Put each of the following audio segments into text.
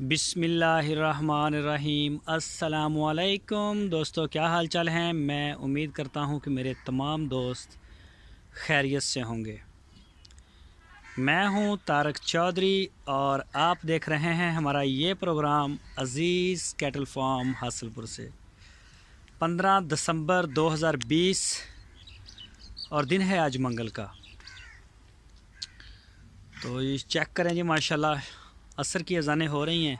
बिस्मिल्लाहिर्रहमानिर्रहीम। अस्सलामुअलैकुम दोस्तों, क्या हाल चाल हैं। मैं उम्मीद करता हूं कि मेरे तमाम दोस्त खैरियत से होंगे। मैं हूं तारक चौधरी और आप देख रहे हैं हमारा ये प्रोग्राम अज़ीज़ कैटल फार्म हासिलपुर से। 15 दिसंबर 2020 और दिन है आज मंगल का। तो ये चेक करें जी, माशाल्लाह असर की अज़ानें हो रही हैं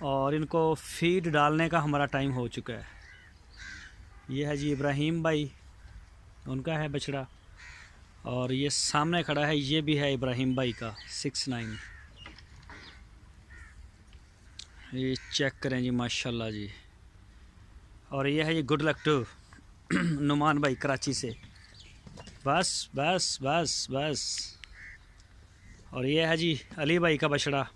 और इनको फीड डालने का हमारा टाइम हो चुका है। ये है जी इब्राहिम भाई, उनका है बछड़ा, और ये सामने खड़ा है, ये भी है इब्राहिम भाई का 69। ये चेक करें जी, माशाल्लाह जी। और ये है ये गुड लक टू नुमान भाई कराची से। बस बस बस बस। और ये है जी अली भाई का बछड़ा।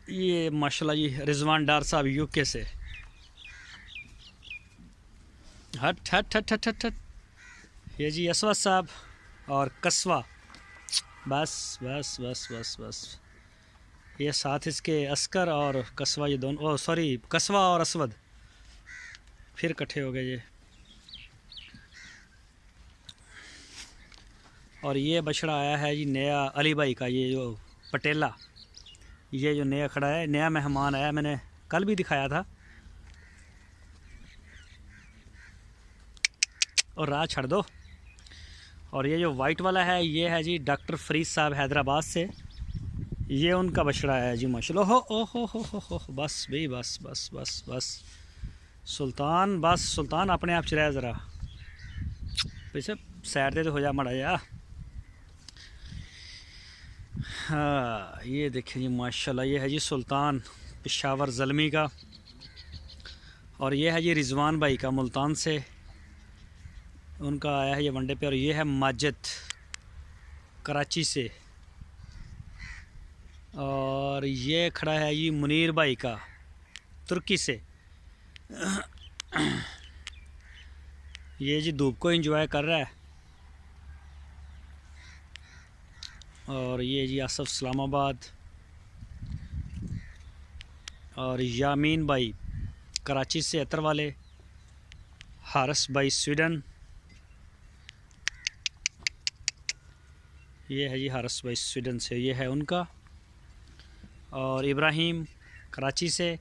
ये माशाल्लाह जी रिजवान डार साहब यूके से। हट हट हट हट हट हट। ये जी असवद साहब और कस्वा। बस बस बस बस बस। ये साथ इसके अस्कर और कस्वा, ये दोनों, ओ सॉरी, कस्वा और असवद फिर इकट्ठे हो गए ये। और ये बछड़ा आया है जी नया अली भाई का, ये जो पटेला, ये जो नया खड़ा है, नया मेहमान आया, मैंने कल भी दिखाया था। और राह छड़ दो। और ये जो वाइट वाला है, ये है जी डॉक्टर फरीद साहब हैदराबाद से। ये उनका बछड़ा है जी माशाल्लाह। हो ओ हो, बस भाई, बस बस बस बस। सुल्तान, बस सुल्तान अपने आप चलाया ज़रा पीछे सैर दे तो हो जा मड़ा या। हाँ, ये देखें जी माशाल्लाह, ये है जी सुल्तान पेशावर ज़ल्मी का। और ये है जी रिजवान भाई का मुल्तान से, उनका आया है ये वनडे पे। और ये है माजिद कराची से। और ये खड़ा है ये मुनीर भाई का तुर्की से। ये जी धूप को एंजॉय कर रहा है। और ये जी आसफ इस्लामाबाद। और यामीन भाई कराची से अतर वाले। हारस भाई स्वीडन। ये है जी हारस भाई स्वीडन से, ये है उनका। और इब्राहिम कराची से।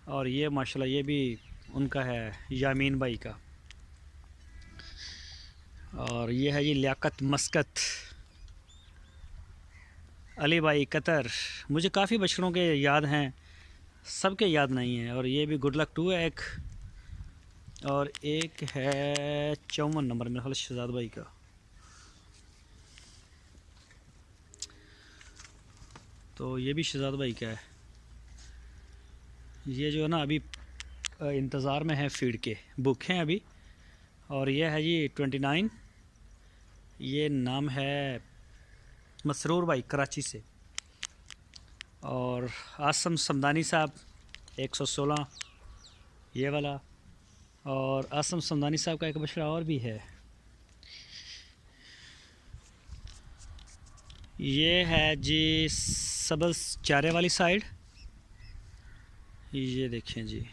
और ये माशाल्लाह ये भी उनका है, यामीन भाई का। और ये है जी लियाकत मस्कत अली भाई कतर। मुझे काफ़ी बछड़ों के याद हैं, सबके याद नहीं है। और ये भी गुड लक टू है एक। और एक है 54 नंबर मेरे ख्याल शहजाद भाई का। तो ये भी शहजाद भाई का है। ये जो है ना अभी इंतज़ार में है फीड के, भूखे हैं अभी। और ये है जी 29। ये नाम है मसरूर भाई कराची से। और आसम समदानी साहब 116, ये वाला। और आसम समदानी साहब का एक बछड़ा और भी है, ये है जी सबस चारे वाली साइड। ये देखें जी,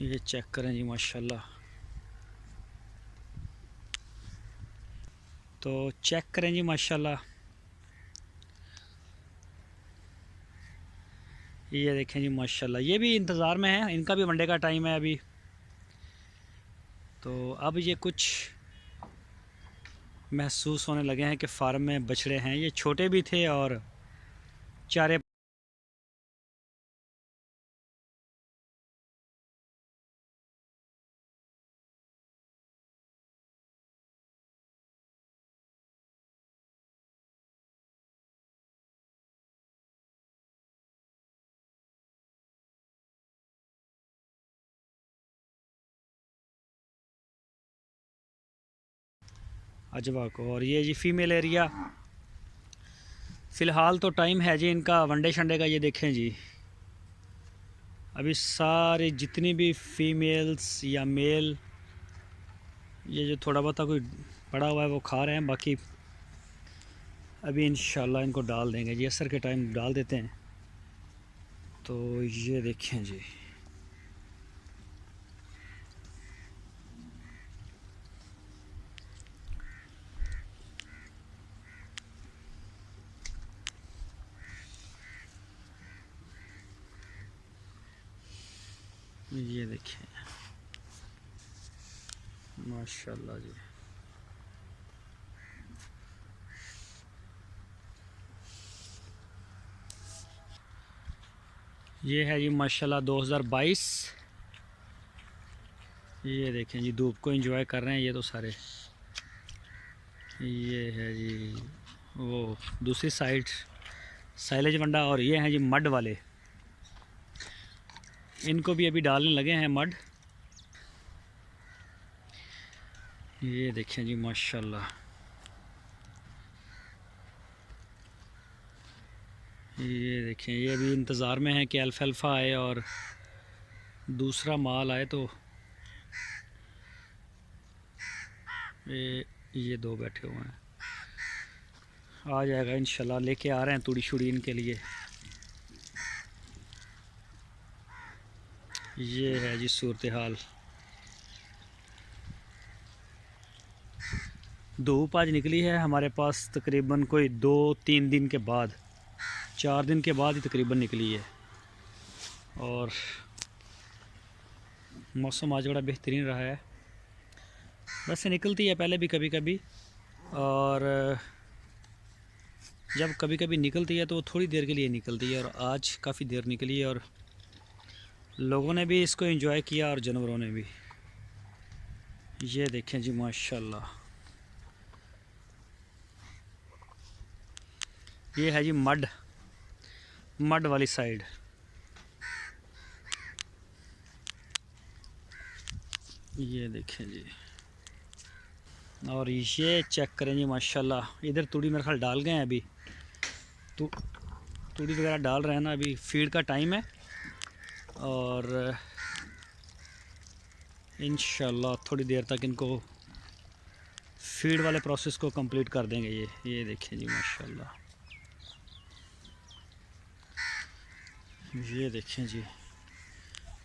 ये चेक करें जी माशाल्लाह। तो चेक करें जी माशाल्लाह। ये देखें जी माशाल्लाह, ये भी इंतज़ार में है, इनका भी वनडे का टाइम है अभी। तो अब ये कुछ महसूस होने लगे हैं कि फार्म में बछड़े हैं। ये छोटे भी थे और चारे अजवा को। और ये जी फीमेल एरिया। फ़िलहाल तो टाइम है जी इनका वनडे शंडे का। ये देखें जी, अभी सारे जितनी भी फीमेल्स या मेल, ये जो थोड़ा बहुत कोई पड़ा हुआ है वो खा रहे हैं, बाकी अभी इंशाल्लाह इनको डाल देंगे जी, असर के टाइम डाल देते हैं। तो ये देखें जी, ये देखिए माशाल्लाह जी। ये है जी माशाल्लाह 2022। ये देखें जी, धूप को एंजॉय कर रहे हैं ये तो सारे। ये है जी वो दूसरी साइड साइलेज वंडा, और ये हैं जी मड वाले, इनको भी अभी डालने लगे हैं मड। ये देखें जी माशाल्लाह, ये देखें, ये अभी इंतज़ार में है कि अल्फ़ा आए और दूसरा माल आए। तो ये दो बैठे हुए हैं, आ जाएगा इंशाल्लाह, लेके आ रहे हैं तूड़ी शुड़ी इनके लिए। ये है जी सूरत हाल। धूप आज निकली है हमारे पास तकरीबन कोई 2-3 दिन के बाद, 4 दिन के बाद ही तकरीबन निकली है, और मौसम आज बड़ा बेहतरीन रहा है। वैसे निकलती है पहले भी कभी कभी, और जब कभी कभी निकलती है तो वो थोड़ी देर के लिए निकलती है, और आज काफ़ी देर निकली है, और लोगों ने भी इसको एंजॉय किया और जानवरों ने भी। ये देखें जी माशाल्लाह, ये है जी मड वाली साइड। ये देखें जी, और ये चेक करें जी माशाल्लाह, इधर तूड़ी मेरे ख्याल डाल गए हैं अभी, तूड़ी वगैरह डाल रहे हैं ना, अभी फीड का टाइम है, और इंशाल्लाह थोड़ी देर तक इनको फीड वाले प्रोसेस को कंप्लीट कर देंगे। ये देखें जी माशाल्लाह, ये देखें जी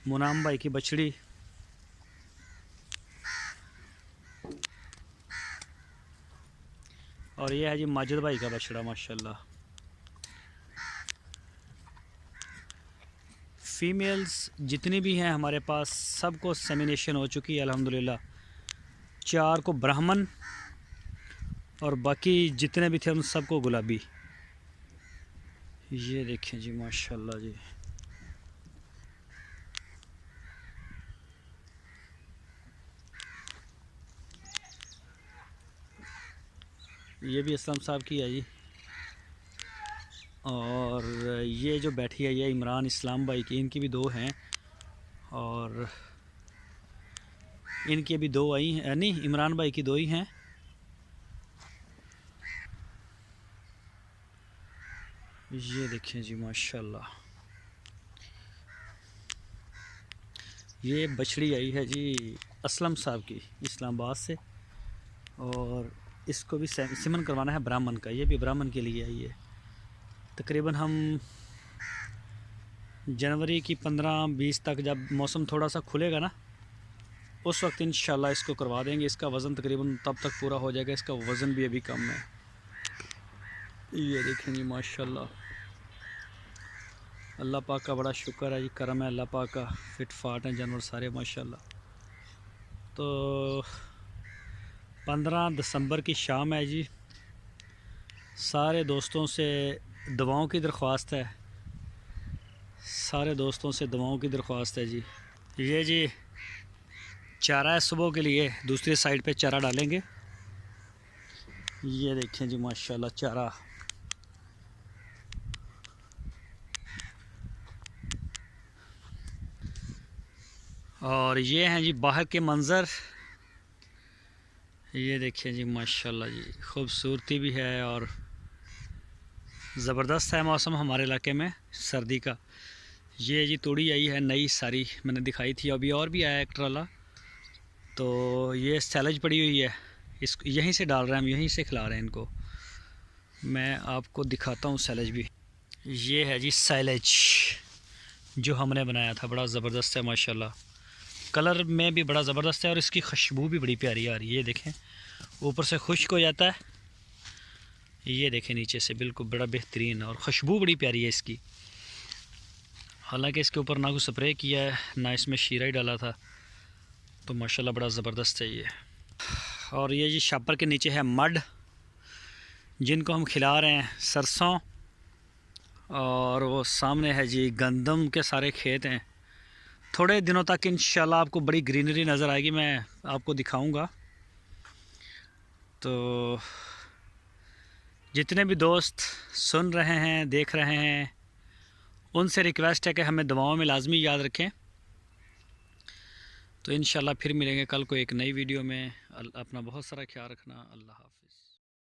मुनाम भाई की बछड़ी। और ये है जी माजिद भाई का बछड़ा माशाल्लाह। फीमेल्स जितनी भी हैं हमारे पास सबको सेमिनेशन हो चुकी है अल्हम्दुलिल्लाह। 4 को ब्राह्मण और बाकी जितने भी थे उन सबको गुलाबी। ये देखें जी माशाल्लाह जी, ये भी असलम साहब की है जी। और ये जो बैठी है ये इमरान इस्लाम भाई की, इनकी भी 2 हैं, और इनकी अभी 2 आई हैं, नहीं इमरान भाई की 2 ही हैं। ये देखें जी माशाल्लाह, ये बछड़ी आई है जी असलम साहब की इस्लामाबाद से, और इसको भी सिमन करवाना है ब्राह्मण का, ये भी ब्राह्मण के लिए आई है। तकरीबन हम जनवरी की 15-20 तक जब मौसम थोड़ा सा खुलेगा ना, उस वक्त इंशाल्लाह इसको करवा देंगे। इसका वज़न तकरीबन तब तक पूरा हो जाएगा, इसका वज़न भी अभी कम है। ये देखें जी माशाल्लाह, अल्लाह पाक का बड़ा शुक्र है जी, करम है अल्लाह पाक का, फिट फाट हैं जानवर सारे माशाल्लाह। तो 15 दिसंबर की शाम है जी, सारे दोस्तों से दुआओं की दरख्वास्त है, सारे दोस्तों से दुआओं की दरख्वास्त है जी। ये जी चारा है, सुबह के लिए दूसरी साइड पे चारा डालेंगे। ये देखें जी माशाल्लाह चारा, और ये हैं जी बाहर के मंज़र। ये देखें जी माशाल्लाह जी, खूबसूरती भी है और ज़बरदस्त है मौसम हमारे इलाके में सर्दी का। ये जी तूड़ी आई है नई सारी, मैंने दिखाई थी। अभी और भी आया एक ट्राला, तो ये सैलेज पड़ी हुई है, इस यहीं से डाल रहे हैं हम, यहीं से खिला रहे हैं इनको। मैं आपको दिखाता हूँ सैलेज भी। ये है जी सैलेज जो हमने बनाया था, बड़ा ज़बरदस्त है माशाल्लाह। कलर में भी बड़ा ज़बरदस्त है और इसकी खुशबू भी बड़ी प्यारी आ रही है। ये देखें ऊपर से खुश्क हो जाता है, ये देखें नीचे से बिल्कुल बड़ा बेहतरीन, और खुशबू बड़ी प्यारी है इसकी। हालांकि इसके ऊपर ना कुछ स्प्रे किया है ना इसमें शीरा ही डाला था, तो माशाल्लाह बड़ा ज़बरदस्त है ये। और ये जी शापर के नीचे है मड, जिनको हम खिला रहे हैं सरसों, और वो सामने है जी गंदम के सारे खेत हैं। थोड़े दिनों तक इंशाल्लाह आपको बड़ी ग्रीनरी नज़र आएगी, मैं आपको दिखाऊंगा। तो जितने भी दोस्त सुन रहे हैं, देख रहे हैं, उनसे रिक्वेस्ट है कि हमें दुआओं में लाजमी याद रखें। तो इंशाल्लाह फिर मिलेंगे कल को एक नई वीडियो में। अपना बहुत सारा ख्याल रखना। अल्लाह हाफ़िज़।